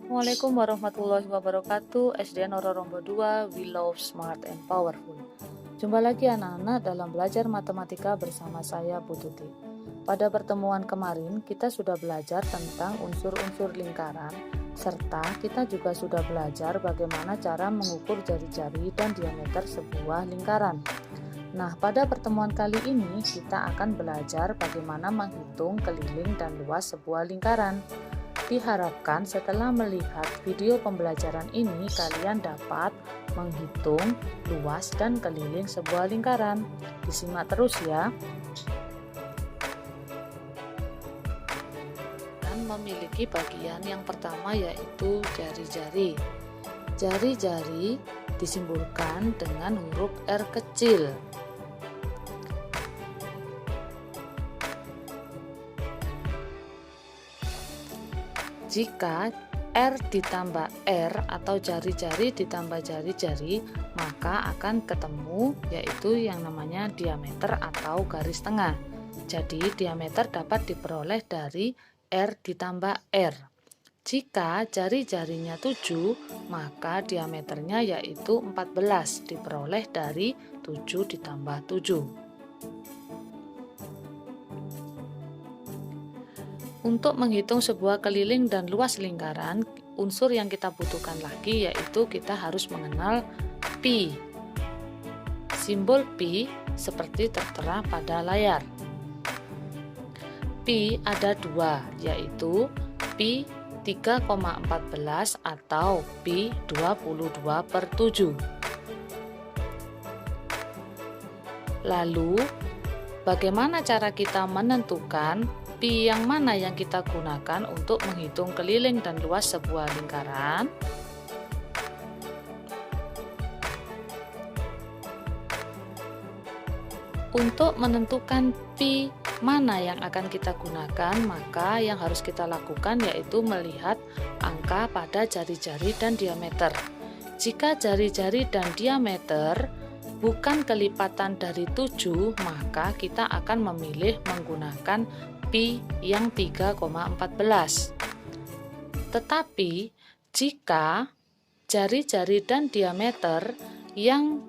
Assalamualaikum warahmatullahi wabarakatuh. SDN Rorombo 2, We Love Smart and Powerful. Jumpa lagi anak-anak dalam belajar matematika bersama saya Bu Tuti. Pada pertemuan kemarin kita sudah belajar tentang unsur-unsur lingkaran, serta kita juga sudah belajar bagaimana cara mengukur jari-jari dan diameter sebuah lingkaran. Nah, pada pertemuan kali ini kita akan belajar bagaimana menghitung keliling dan luas sebuah lingkaran. Diharapkan setelah melihat video pembelajaran ini kalian dapat menghitung luas dan keliling sebuah lingkaran. Disimak terus ya. Dan memiliki bagian yang pertama yaitu jari-jari. Jari-jari disimbolkan dengan huruf R kecil. Jika R ditambah R atau jari-jari ditambah jari-jari, maka akan ketemu yaitu yang namanya diameter atau garis tengah. Jadi diameter dapat diperoleh dari R ditambah R. Jika jari-jarinya 7, maka diameternya yaitu 14 diperoleh dari 7 ditambah 7. Untuk menghitung sebuah keliling dan luas lingkaran, unsur yang kita butuhkan lagi yaitu kita harus mengenal pi. Simbol pi seperti tertera pada layar. Pi ada dua, yaitu pi 3,14 atau pi 22/7. Lalu, bagaimana cara kita menentukan pi yang mana yang kita gunakan untuk menghitung keliling dan luas sebuah lingkaran? Untuk menentukan pi mana yang akan kita gunakan, maka yang harus kita lakukan yaitu melihat angka pada jari-jari dan diameter. Jika jari-jari dan diameter bukan kelipatan dari 7, maka kita akan memilih menggunakan pi yang 3,14. Tetapi jika jari-jari dan diameter yang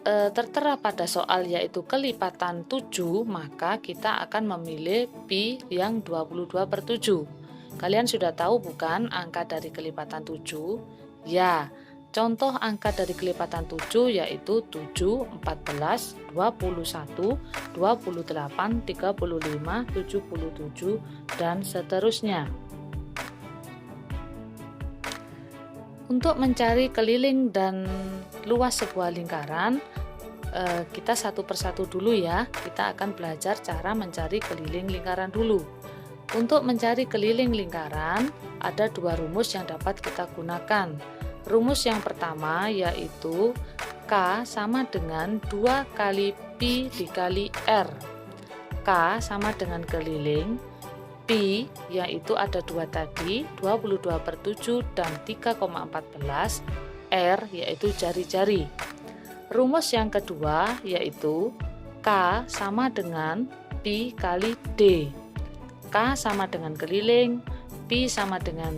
tertera pada soal yaitu kelipatan 7, maka kita akan memilih pi yang 22/7. Kalian sudah tahu bukan angka dari kelipatan 7? Ya, contoh angka dari kelipatan 7 yaitu 7, 14, 21, 28, 35, 77, dan seterusnya. Untuk mencari keliling dan luas sebuah lingkaran, kita satu persatu dulu ya. Kita akan belajar cara mencari keliling lingkaran dulu. Untuk mencari keliling lingkaran, ada dua rumus yang dapat kita gunakan. Rumus yang pertama yaitu K sama dengan 2 kali pi dikali R. K sama dengan keliling, pi yaitu ada 2 tadi, 22/7 dan 3,14, R yaitu jari-jari. Rumus yang kedua yaitu K sama dengan pi kali D. K sama dengan keliling, pi sama dengan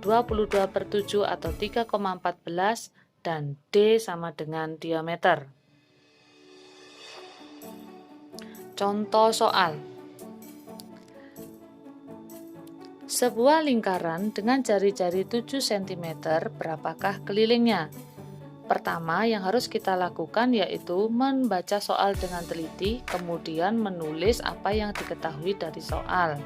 22/7 atau 3,14 dan D sama dengan diameter. Contoh soal. Sebuah lingkaran dengan jari-jari 7 cm, berapakah kelilingnya? Pertama yang harus kita lakukan yaitu membaca soal dengan teliti, kemudian menulis apa yang diketahui dari soal.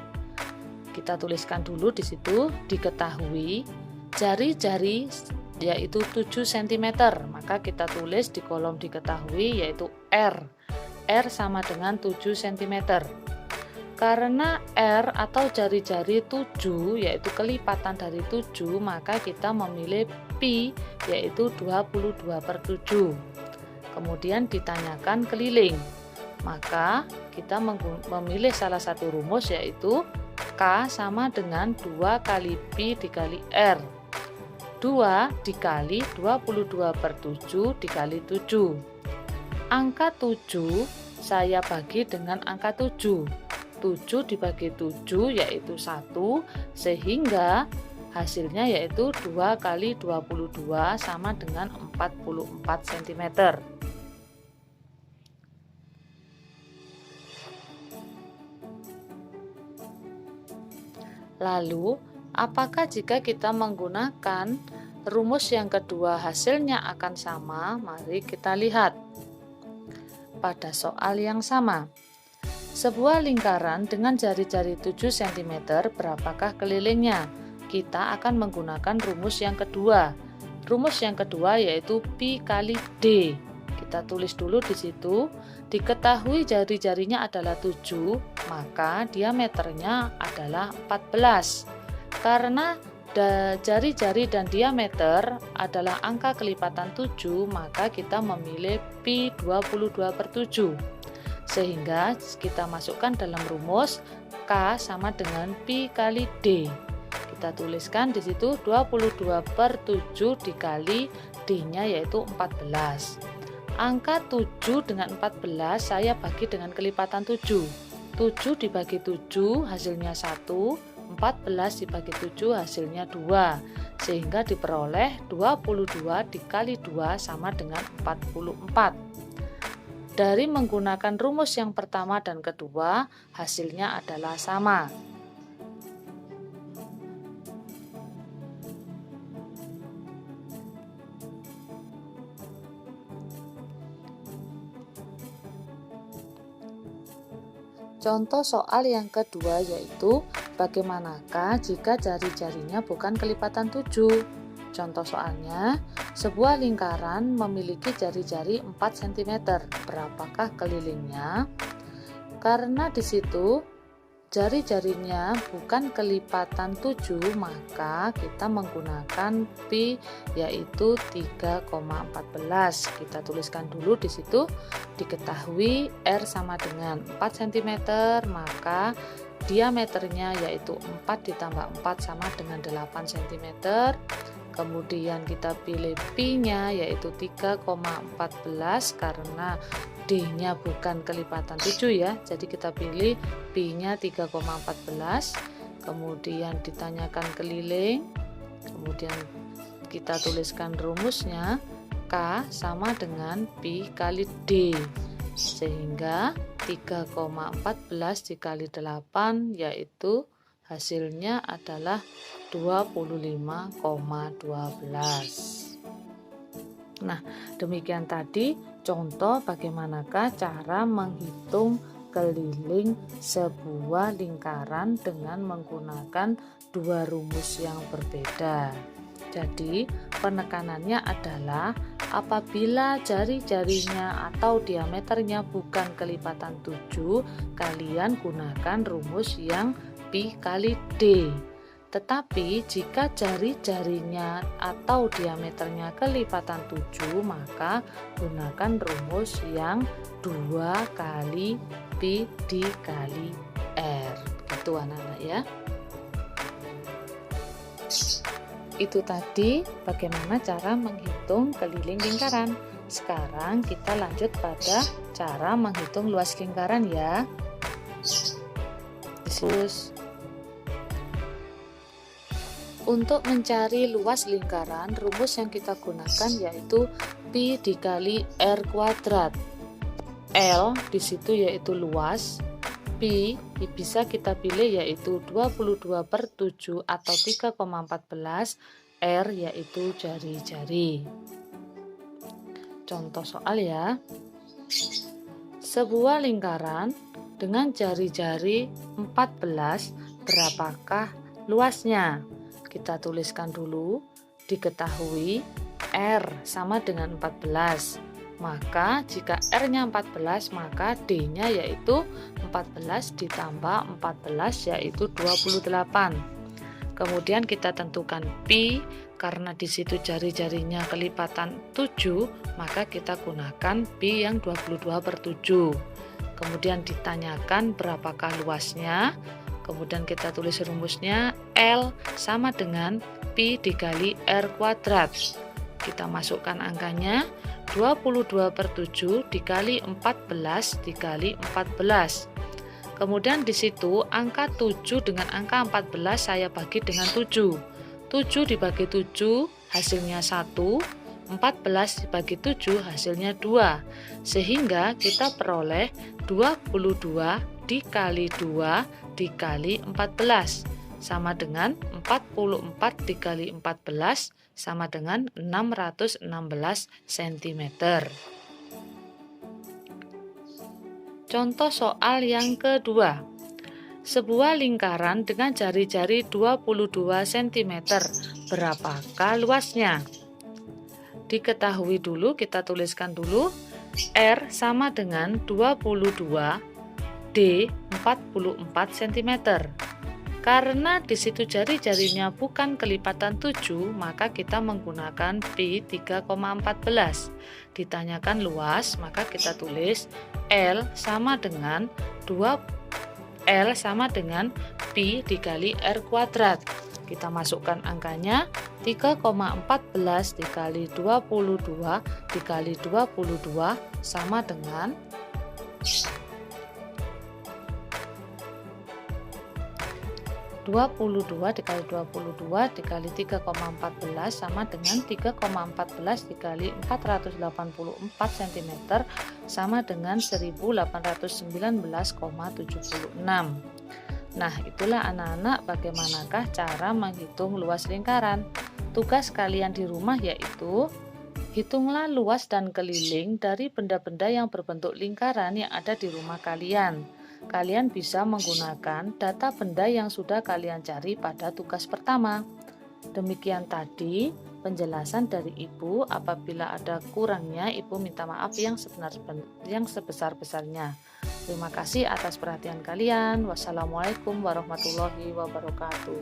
Kita tuliskan dulu di situ, diketahui jari-jari yaitu 7 cm, maka kita tulis di kolom diketahui yaitu R. R sama dengan 7 cm. Karena R atau jari-jari 7 yaitu kelipatan dari 7, maka kita memilih pi yaitu 22/7. Kemudian ditanyakan keliling, maka kita memilih salah satu rumus yaitu K sama dengan 2 kali pi dikali R. 2 dikali 22/7 dikali 7. Angka 7 saya bagi dengan angka 7. 7 dibagi 7 yaitu 1, sehingga Hasilnya yaitu 2 kali 22 sama dengan 44 cm. Lalu, apakah jika kita menggunakan rumus yang kedua hasilnya akan sama? Mari kita lihat. Pada soal yang sama, sebuah lingkaran dengan jari-jari 7 cm, berapakah kelilingnya? Kita akan menggunakan rumus yang kedua. Rumus yang kedua yaitu pi kali d. Kita tulis dulu di situ. Diketahui jari-jarinya adalah 7, maka diameternya adalah 14. Karena jari-jari dan diameter adalah angka kelipatan 7, maka kita memilih pi 22/7. Sehingga kita masukkan dalam rumus K sama dengan pi kali D. Kita tuliskan di situ 22/7 dikali D-nya yaitu 14. Angka 7 dengan 14 saya bagi dengan kelipatan 7. 7 dibagi 7 hasilnya 1, 14 dibagi 7 hasilnya 2. Sehingga diperoleh 22 dikali 2 sama dengan 44. Dari menggunakan rumus yang pertama dan kedua, hasilnya adalah sama. Contoh soal yang kedua yaitu bagaimanakah jika jari-jarinya bukan kelipatan 7? Contoh soalnya, sebuah lingkaran memiliki jari-jari 4 cm. Berapakah kelilingnya? Karena di situ jari-jarinya bukan kelipatan 7, maka kita menggunakan pi yaitu 3,14. Kita tuliskan dulu di situ. Diketahui R sama dengan 4 cm, maka diameternya yaitu 4 ditambah 4 sama dengan 8 cm. Kemudian kita pilih pi-nya yaitu 3,14 karena D-nya bukan kelipatan 7 ya. Jadi kita pilih pi-nya 3,14. Kemudian ditanyakan keliling. Kemudian kita tuliskan rumusnya K sama dengan pi kali D. Sehingga 3,14 dikali 8 yaitu hasilnya adalah 25,12. Nah, demikian tadi contoh bagaimanakah cara menghitung keliling sebuah lingkaran dengan menggunakan dua rumus yang berbeda. Jadi, penekanannya adalah apabila jari-jarinya atau diameternya bukan kelipatan 7, kalian gunakan rumus yang pi kali D. Tetapi jika jari-jarinya atau diameternya kelipatan 7, maka gunakan rumus yang 2 kali pi dikali R. Gitu anak-anak ya. Itu tadi bagaimana cara menghitung keliling lingkaran. Sekarang kita lanjut pada cara menghitung luas lingkaran ya. Terus untuk mencari luas lingkaran, rumus yang kita gunakan yaitu pi dikali R kuadrat. L di situ yaitu luas, pi bisa kita pilih yaitu 22/7 atau 3,14, R yaitu jari-jari. Contoh soal ya. Sebuah lingkaran dengan jari-jari 14, berapakah luasnya? Kita tuliskan dulu. Diketahui R sama dengan 14. Maka jika R-nya 14, maka D-nya yaitu 14 ditambah 14 yaitu 28. Kemudian kita tentukan pi, karena di situ jari-jarinya kelipatan 7, maka kita gunakan pi yang 22/7. Kemudian ditanyakan berapakah luasnya. Kemudian kita tulis rumusnya L sama dengan pi dikali R kuadrat. Kita masukkan angkanya 22/7 dikali 14 dikali 14. Kemudian di situ angka 7 dengan angka 14 saya bagi dengan 7. 7 dibagi 7 hasilnya 1, 14 dibagi 7 hasilnya 2. Sehingga kita peroleh 22 dikali 2 dikali 14 sama dengan 44 dikali 14 sama dengan 616 cm. Contoh soal yang kedua. Sebuah lingkaran dengan jari-jari 22 cm. Berapakah luasnya? Diketahui dulu, kita tuliskan dulu. R sama dengan 22, D 44 cm. Karena di situ jari-jarinya bukan kelipatan 7, maka kita menggunakan pi 3,14. Ditanyakan luas, maka kita tulis L sama dengan pi dikali R kuadrat. Kita masukkan angkanya 3,14 dikali 22 dikali 22 sama dengan 22 dikali 22 dikali 3,14 sama dengan 3,14 dikali 484 cm sama dengan 1819,76. Nah, itulah anak-anak bagaimanakah cara menghitung luas lingkaran. Tugas kalian di rumah yaitu hitunglah luas dan keliling dari benda-benda yang berbentuk lingkaran yang ada di rumah kalian. Kalian bisa menggunakan data benda yang sudah kalian cari pada tugas pertama. Demikian tadi penjelasan dari Ibu. Apabila ada kurangnya, Ibu minta maaf yang sebesar-besarnya. Terima kasih atas perhatian kalian. Wassalamualaikum warahmatullahi wabarakatuh.